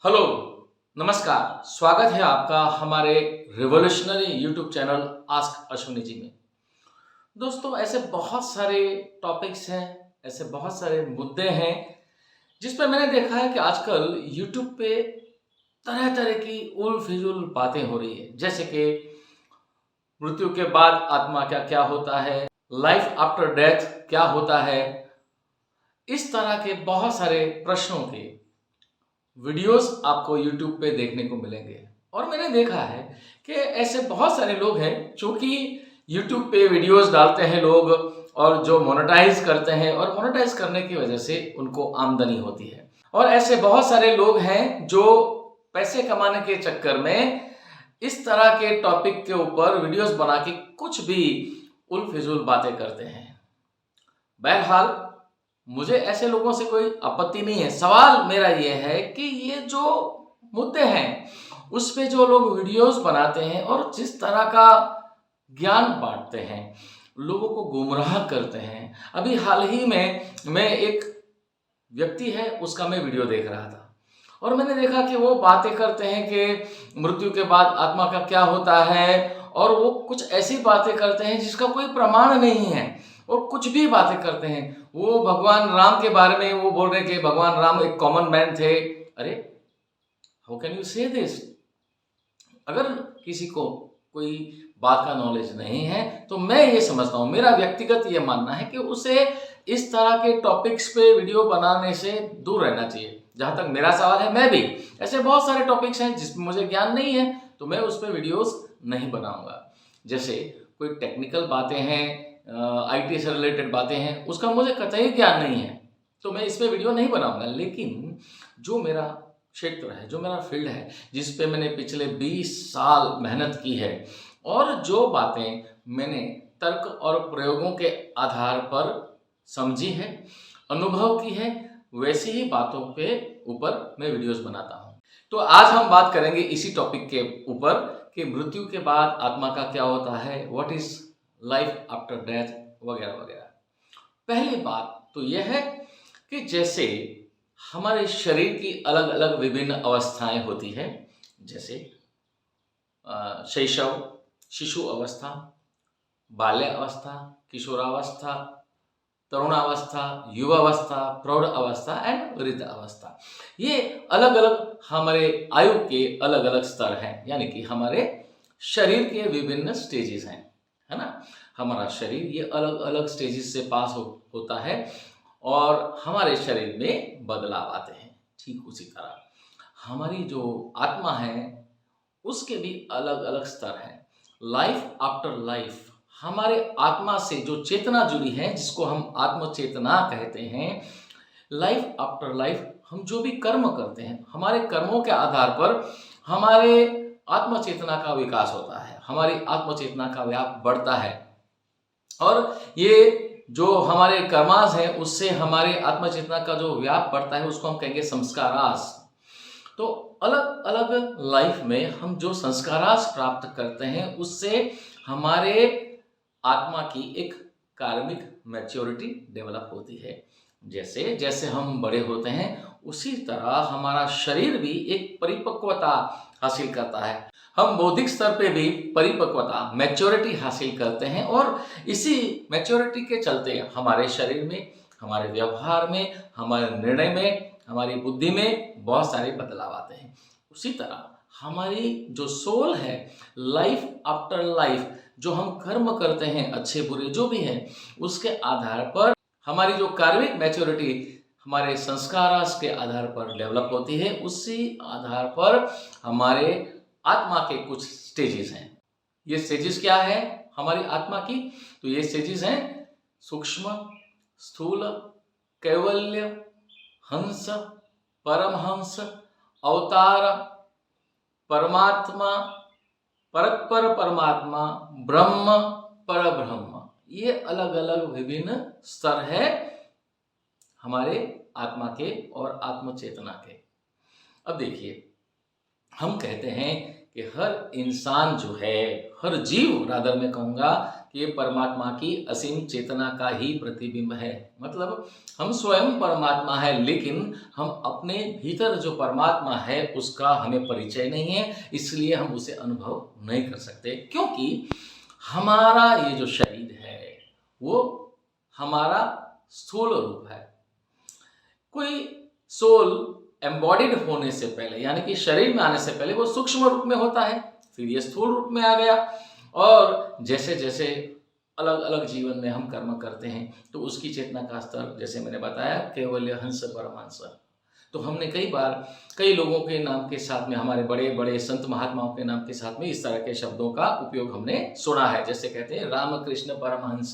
Hello, नमस्कार। स्वागत है आपका हमारे revolutionary YouTube channel ask Ashwini ji में। दोस्तों, ऐसे बहुत सारे टॉपिक्स हैं, ऐसे बहुत सारे मुद्दे हैं जिस पे मैंने देखा है कि आजकल यूट्यूब पे तरह तरह की उल फिजूल बातें हो रही है। जैसे कि मृत्यु के बाद आत्मा का क्या होता है, लाइफ आफ्टर डेथ क्या होता है, इस तरह के बहुत सारे प्रश्नों के वीडियोस आपको YouTube पे देखने को मिलेंगे। और मैंने देखा है कि ऐसे बहुत सारे लोग हैं जो कि YouTube पे वीडियोस डालते हैं लोग, और जो मोनेटाइज करते हैं, और मोनेटाइज करने की वजह से उनको आमदनी होती है। और ऐसे बहुत सारे लोग हैं जो पैसे कमाने के चक्कर में इस तरह के टॉपिक के ऊपर वीडियोस बना के कुछ भी उल फिजूल बातें करते हैं। बहरहाल, मुझे ऐसे लोगों से कोई आपत्ति नहीं है। सवाल मेरा ये है कि ये जो मुद्दे हैं उस पे जो लोग वीडियोस बनाते हैं और जिस तरह का ज्ञान बांटते हैं, लोगों को गुमराह करते हैं। अभी हाल ही में मैं एक व्यक्ति है उसका मैं वीडियो देख रहा था और मैंने देखा कि वो बातें करते हैं कि मृत्यु के बाद आत्मा का क्या होता है, और वो कुछ ऐसी बातें करते हैं जिसका कोई प्रमाण नहीं है। वो कुछ भी बातें करते हैं। वो भगवान राम के बारे में वो बोल रहे हैं कि भगवान राम एक कॉमन मैन थे। अरे, हाउ कैन यू से दिस? अगर किसी को कोई बात का नॉलेज नहीं है तो मैं ये समझता हूँ, मेरा व्यक्तिगत ये मानना है कि उसे इस तरह के टॉपिक्स पे वीडियो बनाने से दूर रहना चाहिए। जहाँ तक मेरा सवाल है, मैं भी ऐसे बहुत सारे टॉपिक्स हैं जिसमें मुझे ज्ञान नहीं है तो मैं उस पर वीडियोस नहीं बनाऊंगा। जैसे कोई टेक्निकल बातें हैं, IT से रिलेटेड बातें हैं, उसका मुझे कतई ज्ञान नहीं है तो मैं इस पर वीडियो नहीं बनाऊंगा। लेकिन जो मेरा क्षेत्र है, जो मेरा फील्ड है, जिस पे मैंने पिछले 20 साल मेहनत की है, और जो बातें मैंने तर्क और प्रयोगों के आधार पर समझी है, अनुभव की है, वैसी ही बातों के ऊपर मैं वीडियोस बनाता हूँ। तो आज हम बात करेंगे इसी टॉपिक के ऊपर कि मृत्यु के बाद आत्मा का क्या होता है, what is life after death, वगैरह वगैरह। पहली बात तो यह है कि जैसे हमारे शरीर की अलग अलग विभिन्न अवस्थाएं होती हैं, जैसे शैशव, शिशु अवस्था, बाल्य अवस्था, किशोरावस्था, तरुणावस्था, युवावस्था, प्रौढ़ अवस्था एंड वृद्ध अवस्था। ये अलग अलग हमारे आयु के अलग अलग स्तर हैं, यानी कि हमारे शरीर के विभिन्न स्टेजेस हैं, है ना। हमारा शरीर ये अलग अलग स्टेजेस से पास होता है और हमारे शरीर में बदलाव आते हैं। ठीक उसी तरह हमारी जो आत्मा है उसके भी अलग अलग स्तर हैं। लाइफ आफ्टर लाइफ, हमारे आत्मा से जो चेतना जुड़ी है, जिसको हम आत्म चेतना कहते हैं, लाइफ आफ्टर लाइफ हम जो भी कर्म करते हैं, हमारे कर्मों के आधार पर हमारे आत्म चेतना का विकास होता है, हमारी आत्म चेतना का व्याप बढ़ता है। और ये जो हमारे कर्मास हैं उससे हमारे आत्मचेतना का जो व्याप बढ़ता है उसको हम कहेंगे संस्कारास। तो अलग अलग लाइफ में हम जो संस्कारास प्राप्त करते हैं उससे हमारे आत्मा की एक कार्मिक मैच्योरिटी डेवलप होती है। जैसे जैसे हम बड़े होते हैं उसी तरह हमारा शरीर भी एक परिपक्वता हासिल करता है। हम बौद्धिक स्तर पे भी परिपक्वता, मैच्योरिटी हासिल करते हैं, और इसी मैच्योरिटी के चलते हमारे शरीर में, हमारे व्यवहार में, हमारे निर्णय में, हमारी बुद्धि में बहुत सारे बदलाव आते हैं। उसी तरह हमारी जो सोल है, लाइफ आफ्टर लाइफ, जो हम कर्म करते हैं अच्छे बुरे जो भी हैं, उसके आधार पर हमारी जो कार्मिक मैच्योरिटी हमारे संस्कार के आधार पर डेवलप होती है। उसी आधार पर हमारे आत्मा के कुछ स्टेजेस हैं। ये स्टेजेस क्या है हमारी आत्मा की? तो ये स्टेजेस हैं सूक्ष्म, स्थूल, कैवल्य, हंस, परमहंस, अवतार, परमात्मा, परत्पर परमात्मा, ब्रह्म, परब्रह्म। ये अलग अलग विभिन्न स्तर है हमारे आत्मा के और आत्म चेतना के। अब देखिए, हम कहते हैं कि हर इंसान जो है, हर जीव रादर मैं कहूँगा कि ये परमात्मा की असीम चेतना का ही प्रतिबिंब है। मतलब हम स्वयं परमात्मा है, लेकिन हम अपने भीतर जो परमात्मा है उसका हमें परिचय नहीं है, इसलिए हम उसे अनुभव नहीं कर सकते। क्योंकि हमारा ये जो शरीर है वो हमारा स्थूल रूप है। कोई सोल एम्बॉडीड होने से पहले, यानी कि शरीर में आने से पहले, वो सूक्ष्म रूप में होता है, फिर ये स्थूल रूप में आ गया। और जैसे जैसे अलग अलग जीवन में हम कर्म करते हैं तो उसकी चेतना का स्तर, जैसे मैंने बताया, केवल हंस परमहंस। तो हमने कई बार कई लोगों के नाम के साथ में, हमारे बड़े बड़े संत महात्माओं के नाम के साथ में इस तरह के शब्दों का उपयोग हमने सुना है। जैसे कहते हैं रामकृष्ण परमहंस,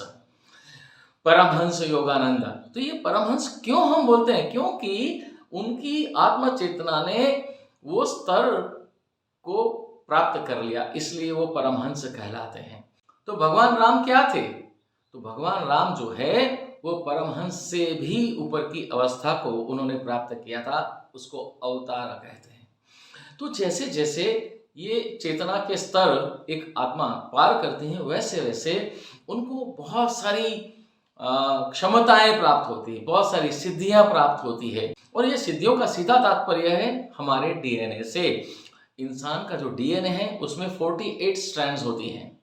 परमहंस योगानंद। तो ये परमहंस क्यों हम बोलते हैं? क्योंकि उनकी आत्म चेतना ने वो स्तर को प्राप्त कर लिया, इसलिए वो परमहंस कहलाते हैं। तो भगवान राम क्या थे? तो भगवान राम जो है वो परमहंस से भी ऊपर की अवस्था को उन्होंने प्राप्त किया था, उसको अवतार कहते हैं। तो जैसे जैसे ये चेतना के स्तर एक आत्मा पार करती है, वैसे वैसे उनको बहुत सारी क्षमताएं प्राप्त होती है, बहुत सारी सिद्धियां प्राप्त होती है। और ये सिद्धियों का सीधा तात्पर्य है हमारे डीएनए से। इंसान का जो डीएनए है उसमें 48 स्ट्रैंड्स होती हैं,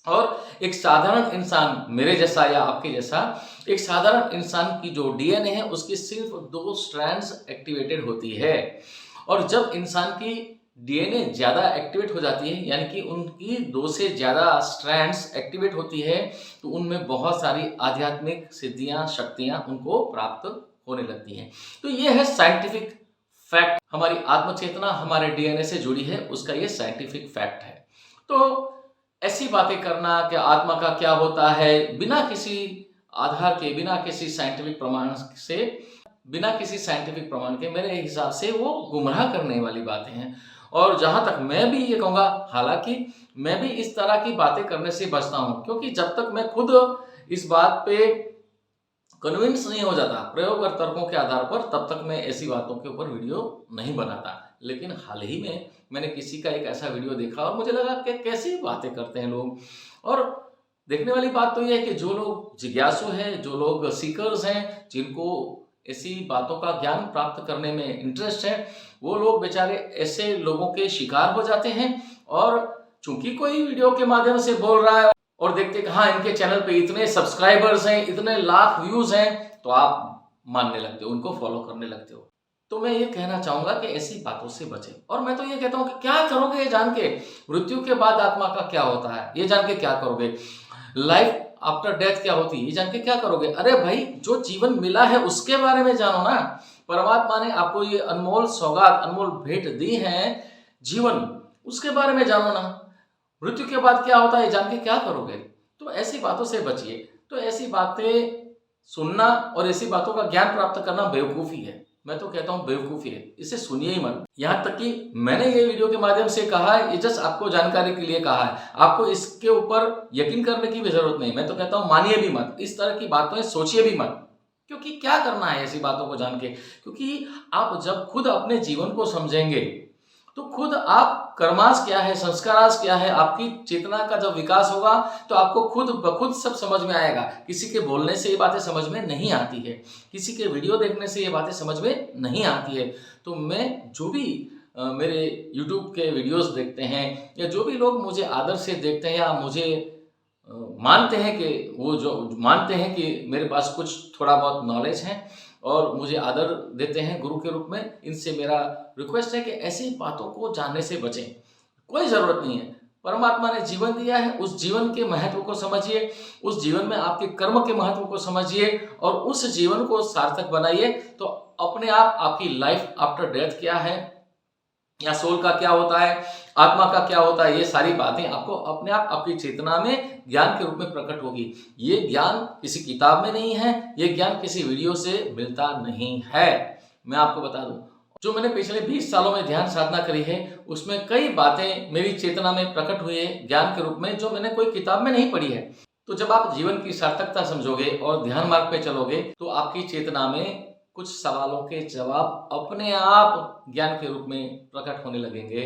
और एक साधारण इंसान, मेरे जैसा या आपके जैसा, एक साधारण इंसान की जो डीएनए है उसकी सिर्फ 2 स्ट्रैंड्स एक्टिवेटेड होती है। और जब इंसान की डीएनए ज़्यादा एक्टिवेट हो जाती है, यानी कि उनकी 2 से ज़्यादा स्ट्रैंड्स एक्टिवेट होती है, तो उनमें बहुत सारी आध्यात्मिक सिद्धियां, शक्तियां उनको प्राप्त होने लगती हैं। तो ये है साइंटिफिक फैक्ट। हमारी आत्मचेतना हमारे डीएनए से जुड़ी है, उसका ये साइंटिफिक फैक्ट है। तो ऐसी बातें करना कि आत्मा का क्या होता है, बिना किसी आधार के, बिना किसी साइंटिफिक प्रमाण से, बिना किसी साइंटिफिक प्रमाण के, मेरे हिसाब से वो गुमराह करने वाली बातें हैं। और जहां तक मैं भी ये कहूँगा, हालांकि मैं भी इस तरह की बातें करने से बचता हूँ, क्योंकि जब तक मैं खुद इस बात पे कन्विंस नहीं हो जाता प्रयोग और तर्कों के आधार पर, तब तक मैं ऐसी बातों के ऊपर वीडियो नहीं बनाता। लेकिन हाल ही में मैंने किसी का एक ऐसा वीडियो देखा और मुझे लगा कि कैसी बातें करते हैं लोग। और देखने वाली बात तो यह है कि जो लोग जिज्ञासु हैं, जो लोग सीकर्स हैं, जिनको ऐसी बातों का ज्ञान प्राप्त करने में इंटरेस्ट है, वो लोग बेचारे ऐसे लोगों के शिकार हो जाते हैं। और चूंकि कोई वीडियो के माध्यम से बोल रहा है और देखते कि हाँ इनके चैनल पे इतने सब्सक्राइबर्स हैं, इतने लाख व्यूज हैं, तो आप मानने लगते हो, उनको फॉलो करने लगते हो। तो मैं ये कहना चाहूंगा कि ऐसी बातों से बचें। और मैं तो ये कहता हूं कि क्या करोगे ये जान के, मृत्यु के बाद आत्मा का क्या होता है ये जान के क्या करोगे, लाइफ आफ्टर डेथ क्या होती है ये जान के क्या करोगे? अरे भाई, जो जीवन मिला है उसके बारे में जानो ना। परमात्मा ने आपको ये अनमोल सौगात, अनमोल भेंट दी है जीवन, उसके बारे में जानो ना। मृत्यु के बाद क्या होता है जान के क्या करोगे? तो ऐसी बातों से बचिए। तो ऐसी बातें सुनना और ऐसी बातों का ज्ञान प्राप्त करना बेवकूफ़ी है। मैं तो कहता हूँ बेवकूफ़ी है, इसे सुनिए ही मत। यहाँ तक कि मैंने ये वीडियो के माध्यम से कहा है, ये जस्ट आपको जानकारी के लिए कहा है, आपको इसके ऊपर यकीन करने की भी जरूरत नहीं। मैं तो कहता हूँ मानिए भी मत, इस तरह की बातें सोचिए भी मत, क्योंकि क्या करना है ऐसी बातों को जान के। क्योंकि आप जब खुद अपने जीवन को समझेंगे तो खुद आप कर्मास क्या है, संस्कारास क्या है, आपकी चेतना का जब विकास होगा तो आपको खुद ब खुद सब समझ में आएगा। किसी के बोलने से ये बातें समझ में नहीं आती है, किसी के वीडियो देखने से ये बातें समझ में नहीं आती है। तो मैं जो भी मेरे YouTube के वीडियोस देखते हैं, या जो भी लोग मुझे आदर से देखते हैं, या मुझे मानते हैं कि वो जो मानते हैं कि मेरे पास कुछ थोड़ा बहुत नॉलेज है और मुझे आदर देते हैं गुरु के रूप में, इनसे मेरा रिक्वेस्ट है कि ऐसी बातों को जानने से बचें। कोई ज़रूरत नहीं है। परमात्मा ने जीवन दिया है, उस जीवन के महत्व को समझिए, उस जीवन में आपके कर्म के महत्व को समझिए और उस जीवन को सार्थक बनाइए। तो अपने आप आपकी लाइफ आफ्टर डेथ क्या है, या सोल का क्या होता है, आत्मा का क्या होता है, ये सारी बातें आपको अपने आप आपकी चेतना में ज्ञान के रूप में प्रकट होगी। ये ज्ञान किसी किताब में नहीं है, ये ज्ञान किसी वीडियो से मिलता नहीं है। मैं आपको बता दूं, जो मैंने पिछले 20 सालों में ध्यान साधना करी है, उसमें कई बातें मेरी चेतना में प्रकट हुई है ज्ञान के रूप में, जो मैंने कोई किताब में नहीं पढ़ी है। तो जब आप जीवन की सार्थकता समझोगे और ध्यान मार्ग पे चलोगे, तो आपकी चेतना में कुछ सवालों के जवाब अपने आप ज्ञान के रूप में प्रकट होने लगेंगे।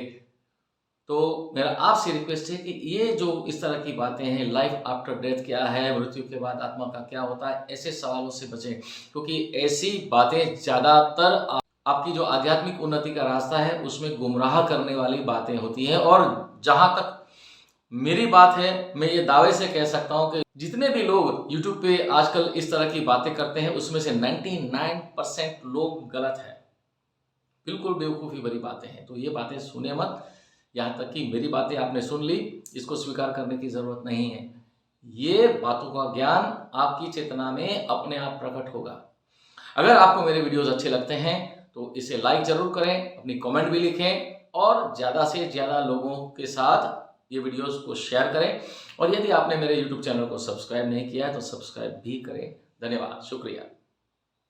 तो मेरा आपसे रिक्वेस्ट है कि ये जो इस तरह की बातें हैं, लाइफ आफ्टर डेथ क्या है, मृत्यु के बाद आत्मा का क्या होता है, ऐसे सवालों से बचें, क्योंकि ऐसी बातें ज़्यादातर आपकी जो आध्यात्मिक उन्नति का रास्ता है उसमें गुमराह करने वाली बातें होती हैं। और जहाँ तक मेरी बात है, मैं ये दावे से कह सकता हूँ कि जितने भी लोग YouTube पे आजकल इस तरह की बातें करते हैं उसमें से 99% लोग गलत हैं, बिल्कुल बेवकूफ़ी भरी बातें हैं। तो ये बातें सुने मत। यहाँ तक कि मेरी बातें आपने सुन ली, इसको स्वीकार करने की ज़रूरत नहीं है। ये बातों का ज्ञान आपकी चेतना में अपने आप प्रकट होगा। अगर आपको मेरे वीडियोस अच्छे लगते हैं तो इसे लाइक ज़रूर करें, अपनी कमेंट भी लिखें और ज़्यादा से ज़्यादा लोगों के साथ ये वीडियोस को शेयर करें। और यदि आपने मेरे YouTube चैनल को सब्सक्राइब नहीं किया है तो सब्सक्राइब भी करें। धन्यवाद, शुक्रिया।